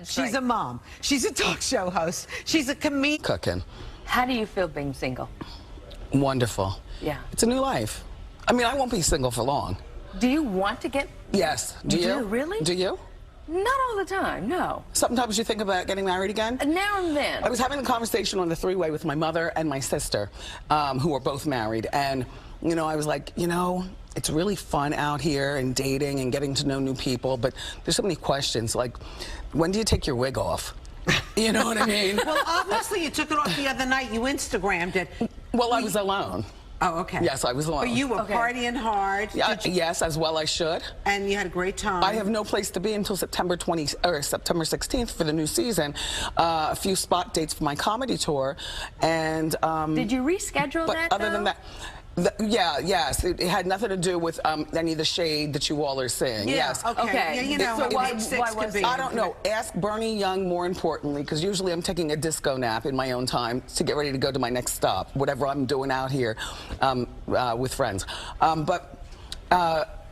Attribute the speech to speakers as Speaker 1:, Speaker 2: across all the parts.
Speaker 1: She's a mom. She's a talk show host. She's a comedian.
Speaker 2: Cooking.
Speaker 3: How do you feel being single?
Speaker 2: Wonderful.
Speaker 3: Yeah.
Speaker 2: It's a new life. I mean, I won't be single for long.
Speaker 3: Do you want to get...
Speaker 2: Yes. Do you?
Speaker 3: Really?
Speaker 2: Do you?
Speaker 3: Not all the time, no.
Speaker 2: Sometimes you think about getting married again?
Speaker 3: Now and then.
Speaker 2: I was having a conversation on the three-way with my mother and my sister, who are both married, and, you know, I was like, you know, it's really fun out here and dating and getting to know new people, but there's so many questions, like, when do you take your wig off? You know what I mean?
Speaker 1: Well, obviously you took it off the other night. You Instagrammed it.
Speaker 2: Well, I was alone.
Speaker 1: Oh, okay.
Speaker 2: Yes, I was alone.
Speaker 1: But you were partying hard.
Speaker 2: Yeah, yes, as well I should.
Speaker 1: And you had a great time.
Speaker 2: I have no place to be until September 16th for the new season. A few spot dates for my comedy tour, and
Speaker 3: did you reschedule that?
Speaker 2: Other than that. Yes, it had nothing to do with any of the shade that you all are seeing.
Speaker 1: Yeah,
Speaker 2: yes.
Speaker 1: Okay. Yeah, you know,
Speaker 3: so why was it?
Speaker 2: I don't know. Ask Bernie Young, more importantly, because usually I'm taking a disco nap in my own time to get ready to go to my next stop, whatever I'm doing out here with friends.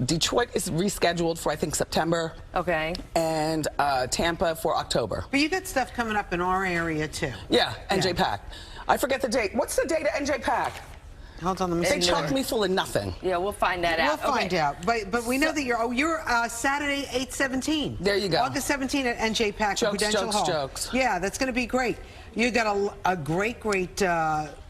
Speaker 2: Detroit is rescheduled for, I think, September.
Speaker 3: Okay.
Speaker 2: And Tampa for October.
Speaker 1: But you got stuff coming up in our area, too.
Speaker 2: Yeah, NJ Pack. I forget the date. What's the date of NJ Pack?
Speaker 1: Hold on, let me see.
Speaker 2: They chocked me full of nothing.
Speaker 3: Yeah, we'll find that out.
Speaker 1: We'll find out. But we know that you're Saturday 8/17.
Speaker 2: There you go.
Speaker 1: August 17 at NJ Pack Prudential Hall.
Speaker 2: Jokes.
Speaker 1: Yeah, that's going to be great. You got a great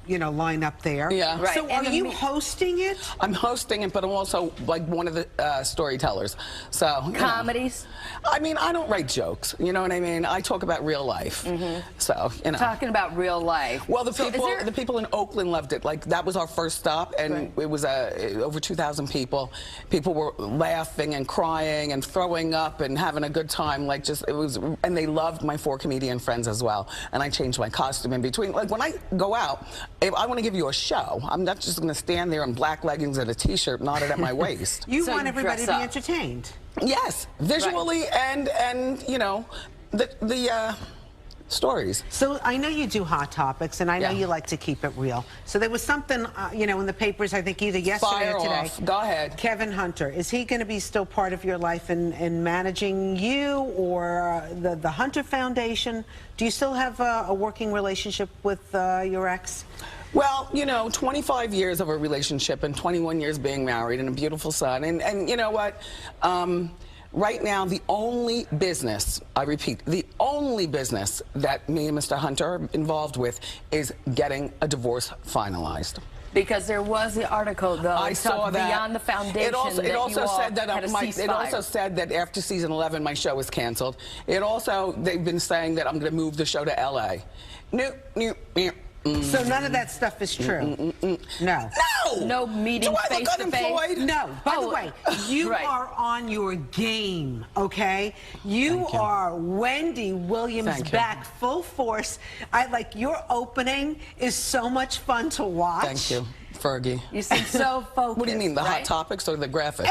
Speaker 1: you know, lineup there.
Speaker 2: Yeah.
Speaker 3: Right.
Speaker 1: So are you hosting it?
Speaker 2: I'm hosting it, but I'm also like one of the storytellers. So
Speaker 3: Comedies?
Speaker 2: I mean, I don't write jokes. You know what I mean? I talk about real life. So, you know.
Speaker 3: Talking about real life.
Speaker 2: Well, the people in Oakland loved it. Like, that was our first stop, and it was over 2,000 people. People were laughing and crying and throwing up and having a good time. Like, just, it was, and they loved my 4 comedian friends as well. And I changed my costume in between. Like, when I go out, if I want to give you a show, I'm not just going to stand there in black leggings and a T-shirt knotted at my waist.
Speaker 1: You want everybody to be entertained.
Speaker 2: Yes, visually and you know, the stories.
Speaker 1: So I know you do Hot Topics, and I know you like to keep it real. So there was something, you know, in the papers, I think either yesterday or today.
Speaker 2: Off. Go ahead.
Speaker 1: Kevin Hunter, is he going to be still part of your life in managing you or the Hunter Foundation? Do you still have a working relationship with your ex?
Speaker 2: Well, you know, 25 years of a relationship and 21 years being married and a beautiful son. And you know what? Right now, the only business, I repeat, the only business that me and Mr. Hunter are involved with is getting a divorce finalized.
Speaker 3: Because there was the article, though,
Speaker 2: I saw that.
Speaker 3: Beyond the Foundation.
Speaker 2: It also said that after season 11, my show was canceled. They've been saying that I'm going to move the show to LA.
Speaker 1: So none of that stuff is true? No.
Speaker 3: No meeting face to face?
Speaker 1: No. By the way, you are on your game, okay? You are Wendy Williams back full force. Your opening is so much fun to watch.
Speaker 2: Thank you, Fergie.
Speaker 3: You seem so focused.
Speaker 2: What do you mean, the Hot Topics or the graphics?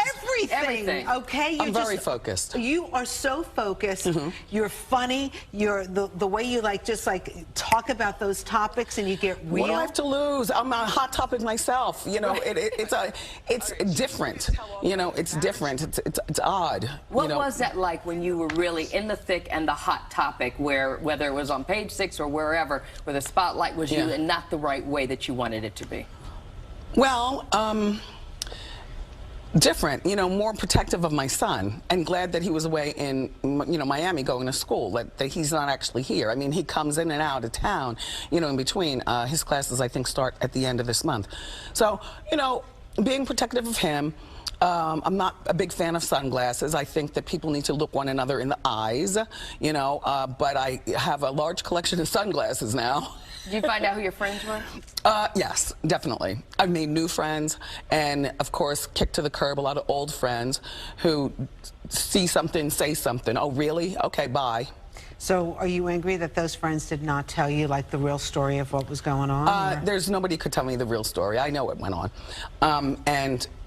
Speaker 1: Everything. Okay?
Speaker 2: I'm very focused.
Speaker 1: You are so focused. You're funny. You're the way you just talk about those topics and you get real.
Speaker 2: What do I have to lose? I'm a Hot Topic myself. You know, it's different. You know, it's different. It's odd.
Speaker 3: What was that like when you were really in the thick and the Hot Topic, whether it was on Page 6 or wherever, where the spotlight was you and not the right way that you wanted it to be? Well,
Speaker 2: different, you know, more protective of my son, and glad that he was away in, you know, Miami going to school, that he's not actually here. I mean, he comes in and out of town, you know, in between. His classes, I think, start at the end of this month. So, you know, being protective of him. I'm not a big fan of sunglasses. I think that people need to look one another in the eyes, you know, but I have a large collection of sunglasses now.
Speaker 3: Did you find out who your friends were?
Speaker 2: Yes, definitely. I've made new friends and, of course, kicked to the curb a lot of old friends who see something, say something. Oh, really? Okay, bye.
Speaker 1: So are you angry that those friends did not tell you, the real story of what was going on?
Speaker 2: There's nobody could tell me the real story. I know what went on.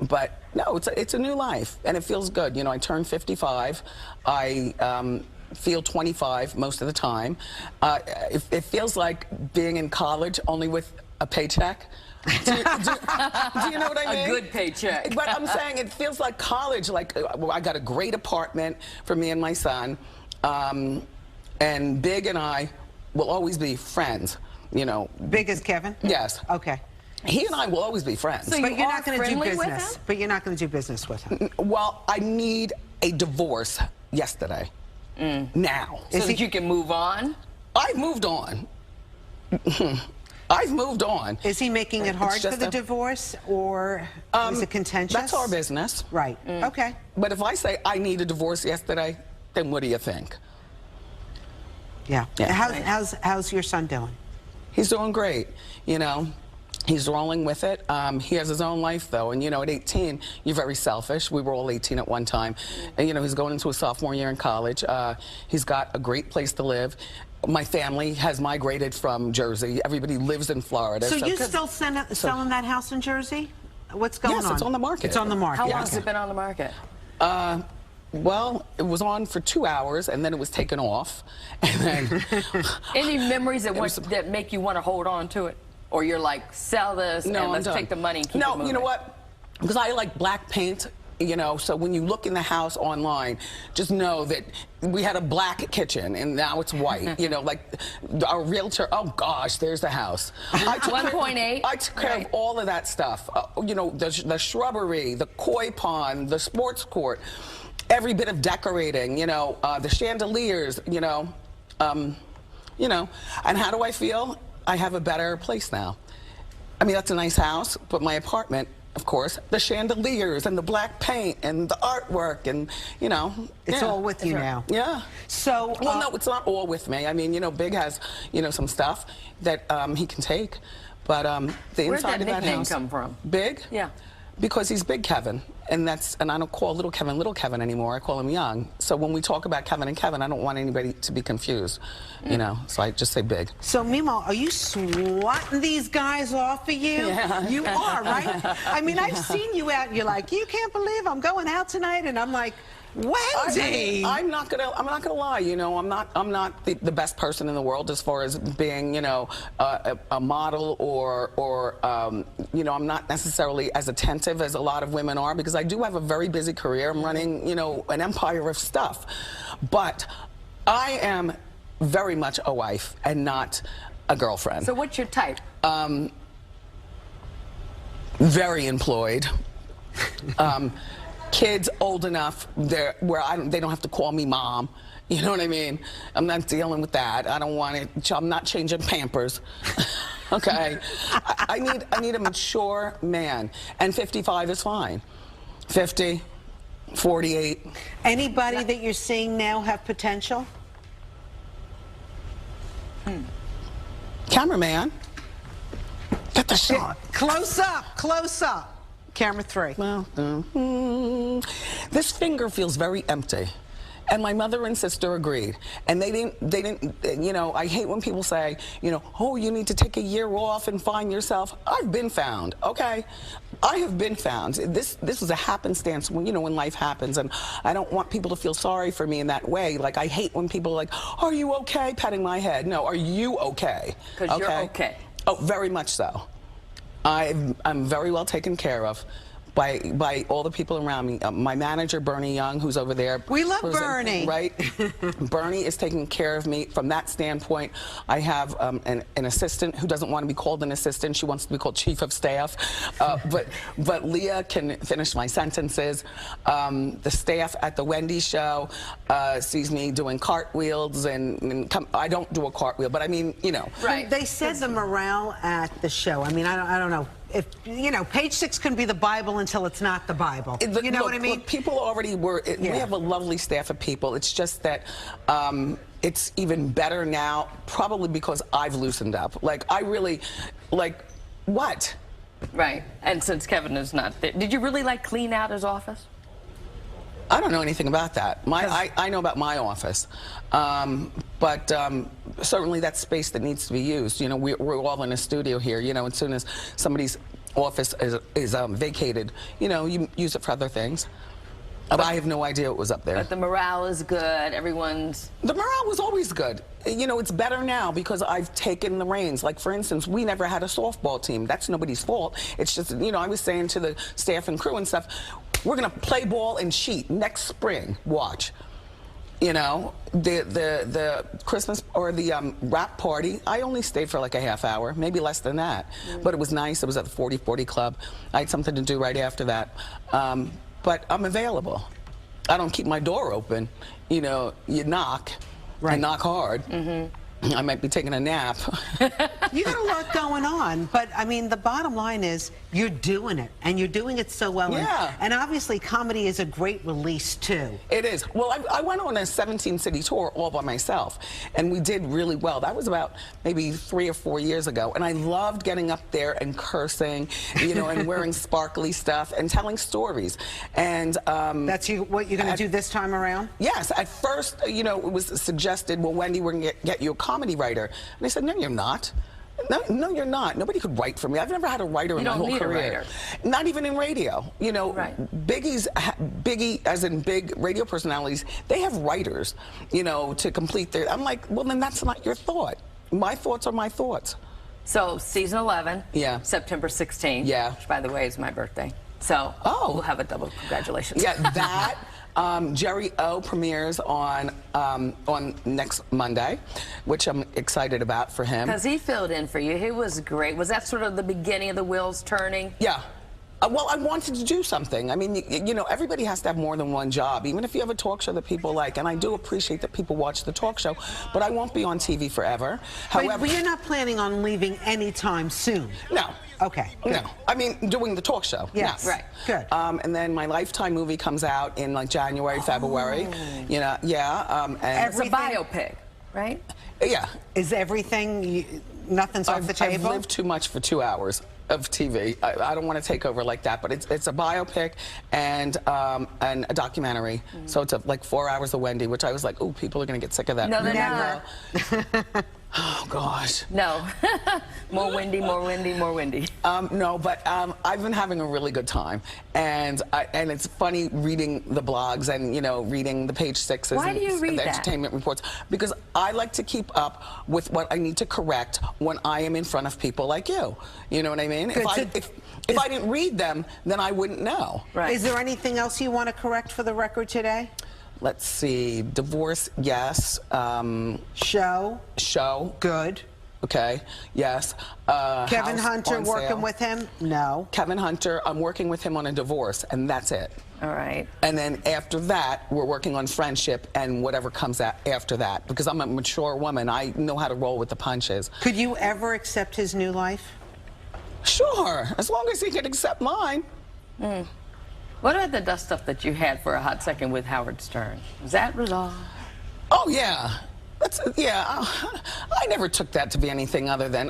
Speaker 2: But no, it's a new life, and it feels good. You know, I turned 55. I feel 25 most of the time. It feels like being in college, only with a paycheck. Do you know what I mean?
Speaker 3: A good paycheck.
Speaker 2: But I'm saying it feels like college. I got a great apartment for me and my son. And Big and I will always be friends, you know.
Speaker 1: Big as Kevin?
Speaker 2: Yes.
Speaker 1: Okay.
Speaker 2: He and I will always be friends.
Speaker 3: So
Speaker 1: But you're not going to do
Speaker 3: friendly with
Speaker 1: business.
Speaker 3: him?
Speaker 1: But you're not going to do business with him.
Speaker 2: Well, I need a divorce yesterday. Now.
Speaker 3: So that you can move on?
Speaker 2: I've moved on. I've moved on.
Speaker 1: Is he making it hard
Speaker 2: It's
Speaker 1: for
Speaker 2: just
Speaker 1: the divorce, or is it contentious?
Speaker 2: That's our business.
Speaker 1: Right. Okay.
Speaker 2: But if I say I need a divorce yesterday, then what do you think?
Speaker 1: Yeah.
Speaker 2: Yeah.
Speaker 1: How's your son doing?
Speaker 2: He's doing great, you know. He's rolling with it. He has his own life, though, and, you know, at 18, you're very selfish. We were all 18 at one time. And, you know, he's going into his sophomore year in college. He's got a great place to live. My family has migrated from Jersey. Everybody lives in Florida.
Speaker 1: So you still selling that house in Jersey? What's going on?
Speaker 2: Yes, it's on the market.
Speaker 1: It's on the market.
Speaker 3: How long has it been on the market?
Speaker 2: Well, it was on for 2 hours, and then it was taken off. And then
Speaker 3: Any memories that make you want to hold on to it? Or you're like, sell this and let's take the money and keep it moving?
Speaker 2: No, you know what? Because I like black paint, you know, so when you look in the house online, just know that we had a black kitchen and now it's white. You know, like our realtor, oh gosh, there's the house.
Speaker 3: 1.8.
Speaker 2: I took care of all of that stuff. You know, the shrubbery, the koi pond, the sports court, every bit of decorating, you know, the chandeliers, you know. And how do I feel? I have a better place now. I mean, that's a nice house, but my apartment, of course, the chandeliers and the black paint and the artwork and, you know.
Speaker 1: It's all with you now.
Speaker 2: Yeah.
Speaker 1: So,
Speaker 2: well, no, it's not all with me. I mean, you know, Big has, you know, some stuff that he can take, but the inside of that house.
Speaker 3: Come from?
Speaker 2: Big?
Speaker 3: Yeah.
Speaker 2: Because he's Big Kevin, and I don't call Little Kevin anymore. I call him Young. So when we talk about Kevin and Kevin, I don't want anybody to be confused, you know. So I just say Big.
Speaker 1: So meanwhile, are you swatting these guys off of you?
Speaker 2: Yeah.
Speaker 1: You are, right? I mean, I've seen you out, and you're like, you can't believe I'm going out tonight, and I'm like, Wendy.
Speaker 2: I'm not gonna lie. You know, I'm not the best person in the world as far as being, you know, a model or you know, I'm not necessarily as attentive as a lot of women are because I do have a very busy career. I'm running, you know, an empire of stuff, but I am very much a wife and not a girlfriend.
Speaker 3: So what's your type?
Speaker 2: Very employed. Kids old enough where they don't have to call me mom. You know what I mean? I'm not dealing with that. I don't want it. I'm not changing Pampers. Okay. I need a mature man, and 55 is fine. 50, 48.
Speaker 1: Anybody that you're seeing now have potential?
Speaker 2: Cameraman, get the shot.
Speaker 1: Close up, close up. Camera 3.
Speaker 2: Well, this finger feels very empty. And my mother and sister agreed. And they didn't, you know, I hate when people say, you know, oh, you need to take a year off and find yourself. I've been found, okay? I have been found. This was a happenstance when, you know, when life happens. And I don't want people to feel sorry for me in that way. Like, I hate when people are like, are you okay? Patting my head. No, are you okay?
Speaker 3: Because you're okay.
Speaker 2: Oh, very much so. I'm very well taken care of by all the people around me. My manager, Bernie Young, who's over there.
Speaker 1: We love Bernie.
Speaker 2: Right? Bernie is taking care of me from that standpoint. I have an assistant who doesn't want to be called an assistant. She wants to be called chief of staff. But Leah can finish my sentences. The staff at the Wendy show sees me doing cartwheels, and I don't do a cartwheel, but I mean, you know.
Speaker 3: Right.
Speaker 1: They said the morale at the show. I mean, I don't know. If, you know, page 6 can be the Bible until it's not the Bible. You know what I mean?
Speaker 2: Look, people already were, we have a lovely staff of people. It's just that it's even better now, probably because I've loosened up. Like, I really, like, what?
Speaker 3: Right. And since Kevin is not there, did you really, like, clean out his office?
Speaker 2: I don't know anything about that. I know about my office. But certainly that's space that needs to be used. You know, we're all in a studio here. You know, as soon as somebody's office is vacated, you know, you use it for other things. But I have no idea what was up there.
Speaker 3: But the morale is good. Everyone's...
Speaker 2: The morale was always good. You know, it's better now because I've taken the reins. Like, for instance, we never had a softball team. That's nobody's fault. It's just, you know, I was saying to the staff and crew and stuff, we're going to play ball and cheat next spring. Watch. You know, the Christmas or the wrap party, I only stayed for like a half hour, maybe less than that. But it was nice. It was at the 40/40 Club. I had something to do right after that. But I'm available. I don't keep my door open. You know, you knock, and knock hard. I might be taking a nap.
Speaker 1: You got a lot going on, but I mean, the bottom line is you're doing it, and you're doing it so well.
Speaker 2: Yeah.
Speaker 1: And obviously, comedy is a great release too.
Speaker 2: It is. Well, I went on a 17-city tour all by myself, and we did really well. That was about maybe 3 or 4 years ago, and I loved getting up there and cursing, you know, and wearing sparkly stuff and telling stories. And
Speaker 1: that's what you're going to do this time around?
Speaker 2: Yes. At first, you know, it was suggested, well, Wendy, we're going to get you a comedy writer. And I said, no, you're not. No, you're not. Nobody could write for me. I've never had a writer in my whole career. Not even in radio. You know, Biggie, as in big radio personalities, they have writers, you know, to complete their... I'm like, well, then that's not your thought. My thoughts are my thoughts.
Speaker 3: So, season 11, September 16th, which, by the way, is my birthday. So, we'll have a double congratulations.
Speaker 2: Yeah, that... Jerry O premieres on next Monday, which I'm excited about for him.
Speaker 3: Because he filled in for you. He was great. Was that sort of the beginning of the wheels turning?
Speaker 2: Yeah. Well, I wanted to do something. I mean, you know, everybody has to have more than one job, even if you have a talk show that people like. And I do appreciate that people watch the talk show, but I won't be on TV forever. However,
Speaker 1: but you're not planning on leaving anytime soon?
Speaker 2: No.
Speaker 1: Okay. Good.
Speaker 2: No. I mean, doing the talk show.
Speaker 1: Yes.
Speaker 2: No.
Speaker 1: Right. Good.
Speaker 2: And then my Lifetime movie comes out in like January, February. You know, and
Speaker 3: it's a biopic, right?
Speaker 2: Yeah.
Speaker 1: Is everything, nothing's off the table?
Speaker 2: I've lived too much for 2 hours of TV. I don't want to take over like that, but it's a biopic and a documentary. So it's like 4 hours of Wendy, which I was like, ooh, people are going to get sick of that.
Speaker 3: No, they're not.
Speaker 2: Oh, gosh.
Speaker 3: No. More Wendy, more Wendy, more Wendy.
Speaker 2: No, but I've been having a really good time. And it's funny reading the blogs and, you know, reading the Page Sixes
Speaker 3: and the
Speaker 2: entertainment reports. Because I like to keep up with what I need to correct when I am in front of people like you. You know what I mean? If I didn't read them, then I wouldn't know.
Speaker 1: Right. Is there anything else you want to correct for the record today?
Speaker 2: Let's see. Divorce, yes. Show.
Speaker 1: Good.
Speaker 2: Okay, yes.
Speaker 1: Kevin Hunter, working with him? No.
Speaker 2: Kevin Hunter, I'm working with him on a divorce, and that's it.
Speaker 3: All right.
Speaker 2: And then after that, we're working on friendship and whatever comes out after that. Because I'm a mature woman. I know how to roll with the punches.
Speaker 1: Could you ever accept his new life?
Speaker 2: Sure, as long as he can accept mine.
Speaker 3: What about the dust up that you had for a hot second with Howard Stern? Was that resolved?
Speaker 2: Oh, yeah. I never took that to be anything other than,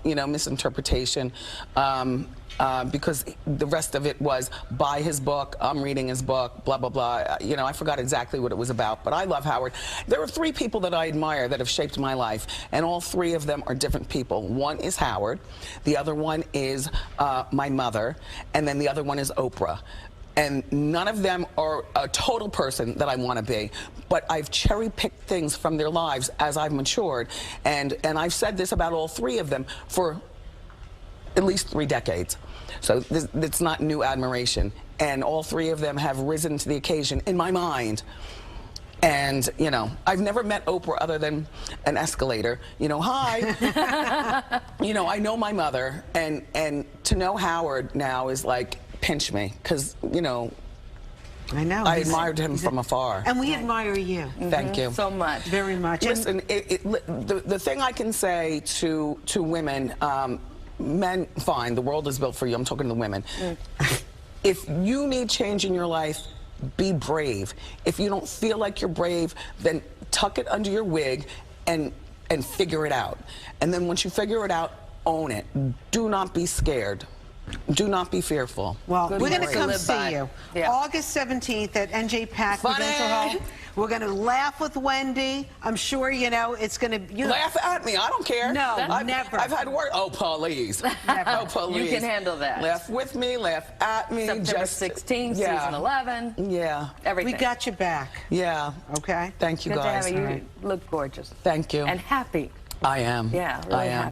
Speaker 2: you know, misinterpretation. Because the rest of it was buy his book, I'm reading his book, blah, blah, blah. You know, I forgot exactly what it was about, but I love Howard. There are 3 people that I admire that have shaped my life, and all 3 of them are different people. One is Howard, the other one is my mother, and then the other one is Oprah. And none of them are a total person that I want to be, but I've cherry-picked things from their lives as I've matured, and I've said this about all 3 of them for at least 3 decades. So it's not new admiration. And all 3 of them have risen to the occasion in my mind. And, you know, I've never met Oprah other than an escalator. You know, hi. You know, I know my mother, and to know Howard now is like, pinch me, because, you know,
Speaker 1: I know.
Speaker 2: I admired him from afar.
Speaker 1: And we admire you.
Speaker 2: Thank you.
Speaker 3: So much.
Speaker 1: Very much.
Speaker 2: Listen, the thing I can say to women, men, fine, the world is built for you. I'm talking to the women. If you need change in your life, be brave. If you don't feel like you're brave, then tuck it under your wig and figure it out. And then once you figure it out, own it. Do not be scared. Do not be fearful.
Speaker 1: Well, we're going to come see you. Yeah. August 17th at NJ Pack Prudential Hall. We're going to laugh with Wendy. I'm sure, you know, it's going to...
Speaker 2: Laugh at me. I don't care.
Speaker 1: No, never.
Speaker 2: I've had work. Oh, please. Oh, please.
Speaker 3: You can handle that.
Speaker 2: Laugh with me. Laugh at me.
Speaker 3: September 16th, season 11.
Speaker 2: Yeah.
Speaker 3: Everything.
Speaker 1: We got you back.
Speaker 2: Yeah.
Speaker 1: Okay.
Speaker 2: Thank you,
Speaker 3: Good
Speaker 2: guys.
Speaker 3: to have you. You look gorgeous.
Speaker 2: Thank you.
Speaker 3: And happy.
Speaker 2: I am.
Speaker 3: Yeah, really
Speaker 2: I am.
Speaker 3: happy.